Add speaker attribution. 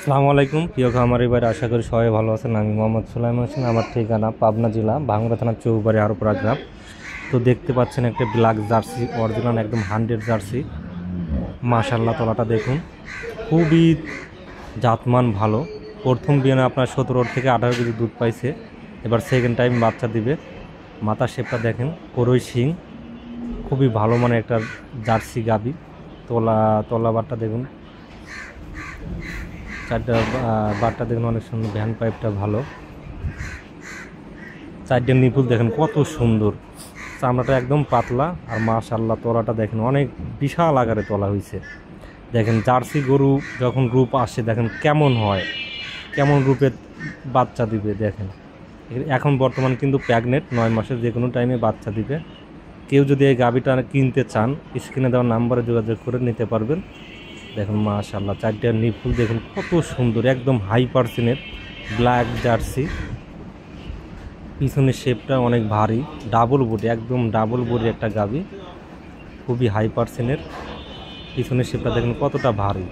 Speaker 1: আসসালামু আলাইকুম প্রিয় খামারি ভাই, আশা করি সবাই ভালো আছেন। আমি মোহাম্মদ সুলাইমান হোসেন। আমার ঠিকানা পাবনা জেলা ভাঙ্গুড়া থানা চৌবাড়ি আরোপাড়া গ্রাম। তো দেখতে পাচ্ছেন একটা ব্ল্যাক জার্সি, অরিজিনাল একদম 100 জার্সি। মাশাআল্লাহ, তলাটা দেখুন, খুবই জাতমান ভালো। প্রথম বিয়ানে আপনার 17 থেকে 18 কেজি দুধ পাইছে। এবার সেকেন্ড টাইম বাচ্চা দিবে। মাথা শেপটা দেখেন, করই শিং, খুবই ভালো মানে একটা জার্সি গাবি। তলাবারটা দেখুন, চারটা বারটা দেখুন অনেক সুন্দর, ভ্যান পাইপটা ভালো, চারটে নিপুল দেখেন কত সুন্দর, চামড়াটা একদম পাতলা। আর মাশাআল্লাহ তলাটা দেখেন অনেক বিশাল আকারে তলা হয়েছে। দেখেন জার্সি গরু যখন রূপ আসে দেখেন কেমন হয়, কেমন রূপে বাচ্চা দিবে দেখেন। এখন বর্তমান কিন্তু প্রেগনেন্ট, 9 মাসের যে কোনো টাইমে বাচ্চা দিবে। কেউ যদি এই গাভীটা কিনতে চান, স্ক্রিনে দেওয়া নাম্বারে যোগাযোগ করে নিতে পারবেন। দেখুন মাশাআল্লাহ, চারটে নিপুল দেখুন কত সুন্দর, একদম হাই পার্সেন্টের ব্ল্যাক জার্সি। পিছনের শেপটা অনেক ভারী, ডাবল বডি, একদম ডাবল বডি একটা গাভী, খুবই হাই পার্সেন্টের। পিছনের শেপটা দেখুন কতটা ভারী।